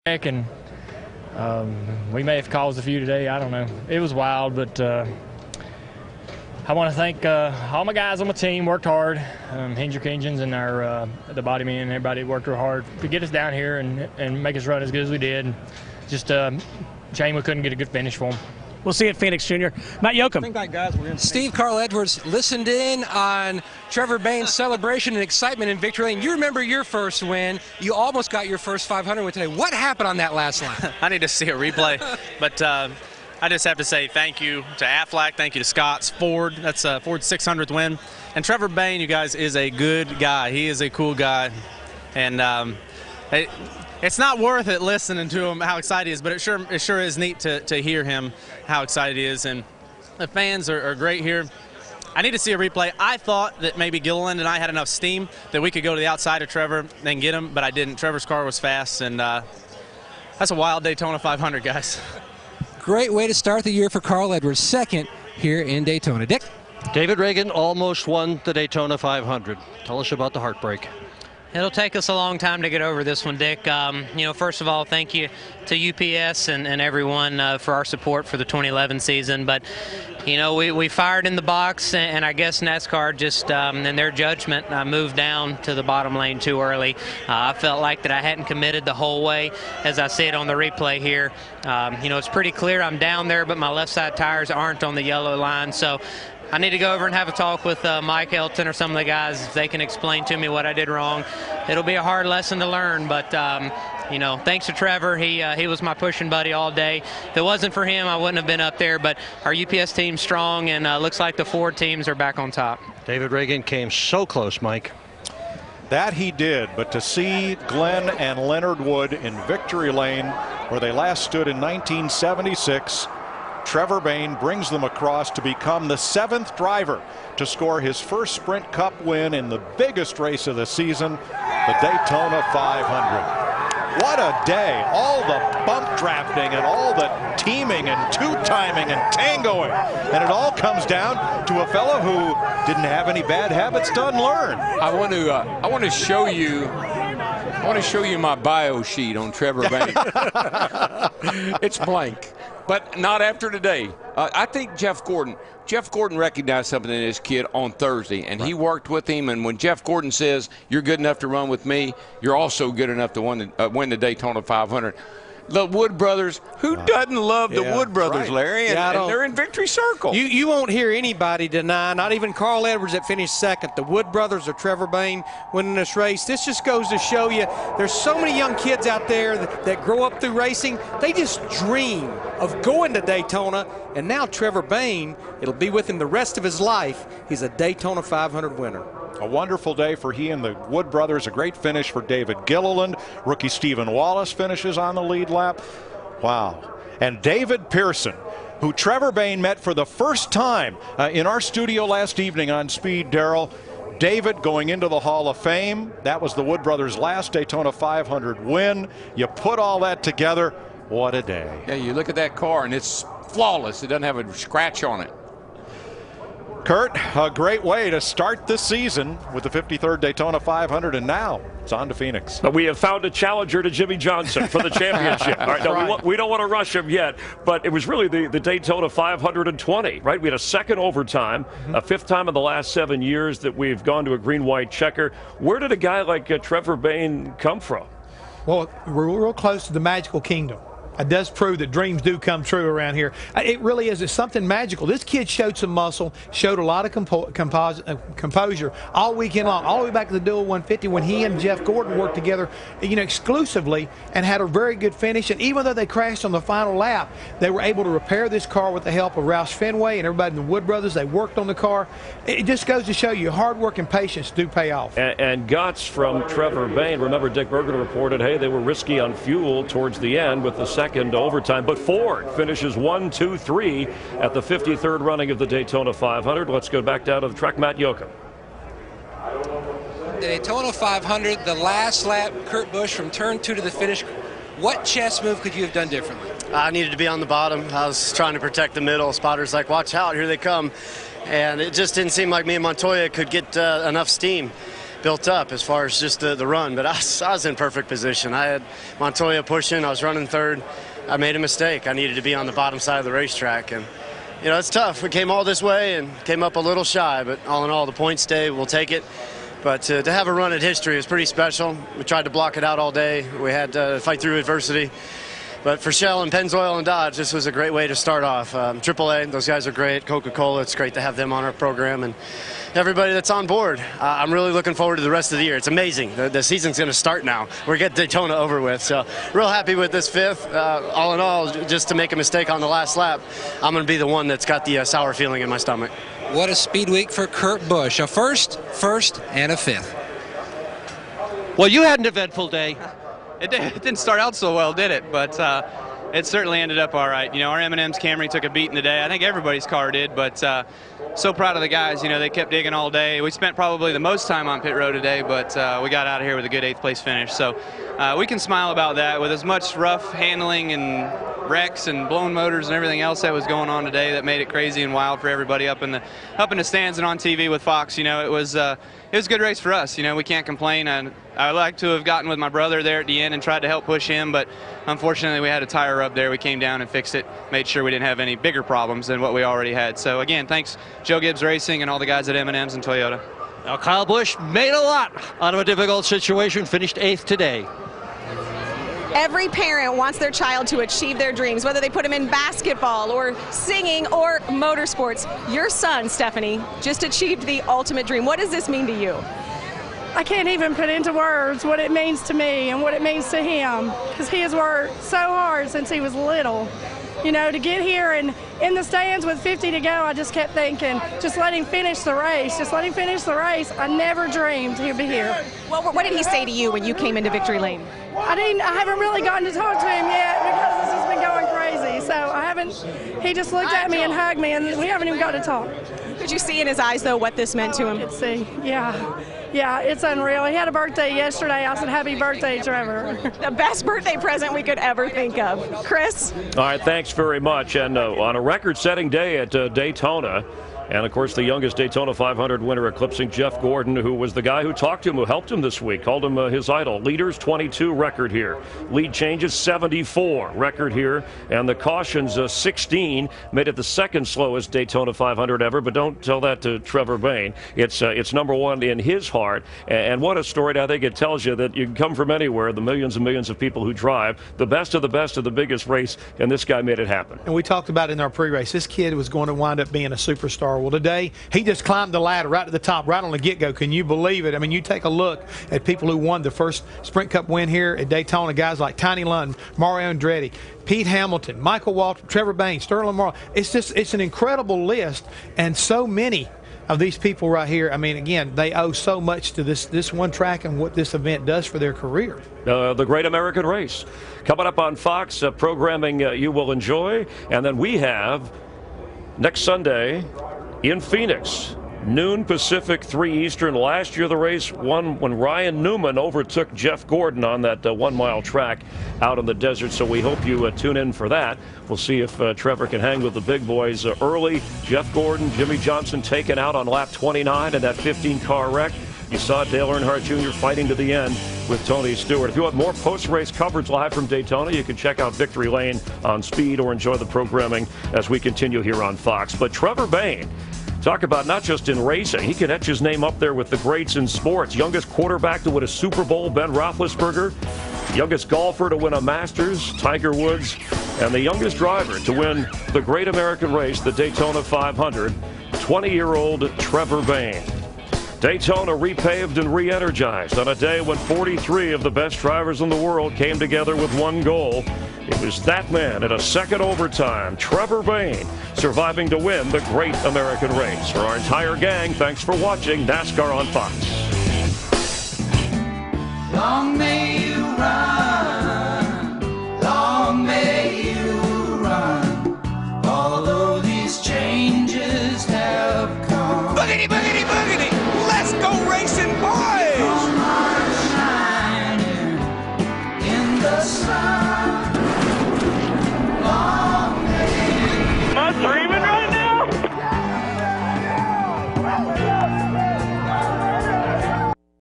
and we may have caused a few today. I don't know. It was wild, but I want to thank all my guys on my team. Worked hard. Hendrick Engines and the body man, everybody worked real hard to get us down here and make us run as good as we did. Just shame we couldn't get a good finish for them. We'll see you at Phoenix, Junior. Matt Yoakum. Steve Carl Edwards listened in on Trevor Bain's celebration and excitement in victory lane. You remember your first win. You almost got your first 500 win today. What happened on that last line? I need to see a replay, but I just have to say thank you to Aflac, thank you to Scott's, Ford. That's Ford's 600th win. And Trevor Bain, you guys, is a good guy. He is a cool guy. And it's not worth it listening to him how excited he is, but it sure is neat to hear him how excited he is. And the fans are great here. I need to see a replay. I thought that maybe Gilliland and I had enough steam that we could go to the outside of Trevor and get him, but I didn't. Trevor's car was fast, and that's a wild Daytona 500, guys. Great way to start the year for Carl Edwards, second here in Daytona. Dick? David Reagan almost won the Daytona 500. Tell us about the heartbreak. It'll take us a long time to get over this one, Dick. First of all, thank you to UPS and everyone for our support for the 2011 season. But, we fired in the box, and I guess NASCAR just, in their judgment, moved down to the bottom lane too early. I felt like that I hadn't committed the whole way, as I see it on the replay here. It's pretty clear I'm down there, but my left side tires aren't on the yellow line. So I need to go over and have a talk with Mike Elton or some of the guys if they can explain to me what I did wrong. It'll be a hard lesson to learn, but thanks to Trevor. He was my pushing buddy all day. If it wasn't for him, I wouldn't have been up there, but our UPS team's strong, and looks like the Ford teams are back on top. David Reagan came so close, Mike. That he did, but to see Glenn and Leonard Wood in victory lane where they last stood in 1976, Trevor Bain brings them across to become the 7th driver to score his first Sprint Cup win in the biggest race of the season, the Daytona 500. What a day. All the bump drafting and all the teaming and two-timing and tangoing. And it all comes down to a fellow who didn't have any bad habits to unlearn. I want to show you my bio sheet on Trevor Bain. It's blank. But not after today. I think Jeff Gordon recognized something in this kid on Thursday, and he worked with him. And when Jeff Gordon says, you're good enough to run with me, you're also good enough to win the Daytona 500. The Wood brothers, who doesn't love the Wood brothers, Larry? And they're in victory circle. You won't hear anybody deny, not even Carl Edwards that finished second, the Wood brothers or Trevor Bain winning this race. This just goes to show you there's so many young kids out there that grow up through racing. They just dream of going to Daytona, and now Trevor Bain, it'll be with him the rest of his life. He's a Daytona 500 winner. A wonderful day for he and the Wood brothers. A great finish for David Gilliland. Rookie Stephen Wallace finishes on the lead lap. Wow. And David Pearson, who Trevor Bain met for the first time in our studio last evening on Speed, Darrell. David going into the Hall of Fame. That was the Wood brothers' last Daytona 500 win. You put all that together, what a day. Yeah, you look at that car, and it's flawless. It doesn't have a scratch on it. Kurt, a great way to start this season with the 53rd Daytona 500, and now it's on to Phoenix. But we have found a challenger to Jimmy Johnson for the championship. All right, now we don't want to rush him yet, but it was really the Daytona 520, right? We had a second overtime, a 5th time in the last 7 years that we've gone to a green-white checker. Where did a guy like Trevor Bain come from? Well, we're real close to the magical kingdom. It does prove that dreams do come true around here. It really is. It's something magical. This kid showed some muscle, showed a lot of composure all weekend long, all the way back to the dual 150 when he and Jeff Gordon worked together, exclusively, and had a very good finish. And even though they crashed on the final lap, they were able to repair this car with the help of Roush Fenway and everybody in the Wood brothers. They worked on the car. It just goes to show you hard work and patience do pay off. And guts from Trevor Bain. Remember, Dick Berger reported, hey, they were risky on fuel towards the end with the second overtime, but Ford finishes 1, 2, 3 at the 53rd running of the Daytona 500. Let's go back down to the track. Matt Yoakum. The Daytona 500, the last lap, Kurt Busch from turn 2 to the finish. What chess move could you have done differently? I needed to be on the bottom. I was trying to protect the middle. Spotter's like, watch out, here they come. And it just didn't seem like me and Montoya could get enough steam. built up as far as just the run, but I was in perfect position. I had Montoya pushing. I was running third. I made a mistake. I needed to be on the bottom side of the racetrack, and it's tough. We came all this way and came up a little shy, but all in all, the points stay. We'll take it. But to have a run at history is pretty special. We tried to block it out all day. We had to fight through adversity. But for Shell and Pennzoil and Dodge, this was a great way to start off. AAA, those guys are great. Coca-Cola, it's great to have them on our program. And everybody that's on board, I'm really looking forward to the rest of the year. It's amazing. The season's going to start now. We're getting Daytona over with. So real happy with this fifth. All in all, just to make a mistake on the last lap, I'm going to be the one that's got the sour feeling in my stomach. What a speed week for Kurt Busch. A first, and a fifth. Well, you had an eventful day. It didn't start out so well, did it? But it certainly ended up all right. Our M&M's Camry took a beating today. I think everybody's car did, but so proud of the guys. They kept digging all day. We spent probably the most time on pit road today, but we got out of here with a good 8th place finish. So we can smile about that. With as much rough handling and wrecks and blown motors and everything else that was going on today that made it crazy and wild for everybody up in the stands and on TV with Fox, it was a good race for us. We can't complain. And I would like to have gotten with my brother there at the end and tried to help push him, but unfortunately we had a tire rub there. We came down and fixed it, made sure we didn't have any bigger problems than what we already had. So again, thanks Joe Gibbs Racing and all the guys at M&M's and Toyota. Now Kyle Busch made a lot out of a difficult situation, finished 8th today. Every parent wants their child to achieve their dreams, whether they put them in basketball or singing or motorsports. Your son, Stephanie, just achieved the ultimate dream. What does this mean to you? I can't even put into words what it means to me and what it means to him, because he has worked so hard since he was little. To get here and in the stands with 50 to go, I just kept thinking, just let him finish the race. Just let him finish the race. I never dreamed he'd be here. Well, what did he say to you when you came into victory lane? I haven't really gotten to talk to him yet because this has been going crazy. So he just looked at me and hugged me, and we haven't even got to talk. Could you see in his eyes, though, what this meant to him? I could see, yeah. Yeah, it's unreal. He had a birthday yesterday. I said, happy birthday, Trevor. The best birthday present we could ever think of. Chris? All right, thanks very much. And on a record-setting day at Daytona, and, of course, the youngest Daytona 500 winner eclipsing Jeff Gordon, who was the guy who talked to him, who helped him this week, called him his idol. Leaders, 22, record here. Lead changes, 74, record here. And the cautions, 16, made it the second slowest Daytona 500 ever, but don't tell that to Trevor Bayne. It's number one in his heart. And what a story. I think it tells you that you can come from anywhere, the millions and millions of people who drive, the best of the biggest race, and this guy made it happen. And we talked about in our pre-race, this kid was going to wind up being a superstar. Well, today, he just climbed the ladder right to the top, right on the get-go. Can you believe it? I mean, you take a look at people who won the first Sprint Cup win here at Daytona, guys like Tiny Lund, Mario Andretti, Pete Hamilton, Michael Waltrip, Trevor Bayne, Sterling Marlin. It's an incredible list, and so many of these people right here. I mean, again, they owe so much to this one track and what this event does for their career. The Great American Race. Coming up on Fox, programming you will enjoy. And then we have next Sunday in Phoenix, noon Pacific, 3 Eastern. Last year the race won when Ryan Newman overtook Jeff Gordon on that 1 mile track out in the desert. So we hope you tune in for that. We'll see if Trevor can hang with the big boys early. Jeff Gordon, Jimmy Johnson taken out on lap 29 in that 15-car wreck. You saw Dale Earnhardt Jr. fighting to the end with Tony Stewart. If you want more post-race coverage live from Daytona, you can check out Victory Lane on Speed or enjoy the programming as we continue here on Fox. But Trevor Bayne, talk about not just in racing, he can etch his name up there with the greats in sports. Youngest quarterback to win a Super Bowl, Ben Roethlisberger. Youngest golfer to win a Masters, Tiger Woods. And the youngest driver to win the Great American Race, the Daytona 500, 20-year-old Trevor Bayne. Daytona repaved and re-energized on a day when 43 of the best drivers in the world came together with one goal. It was that man in a second overtime, Trevor Bayne, surviving to win the Great American Race. For our entire gang, thanks for watching NASCAR on Fox. Long may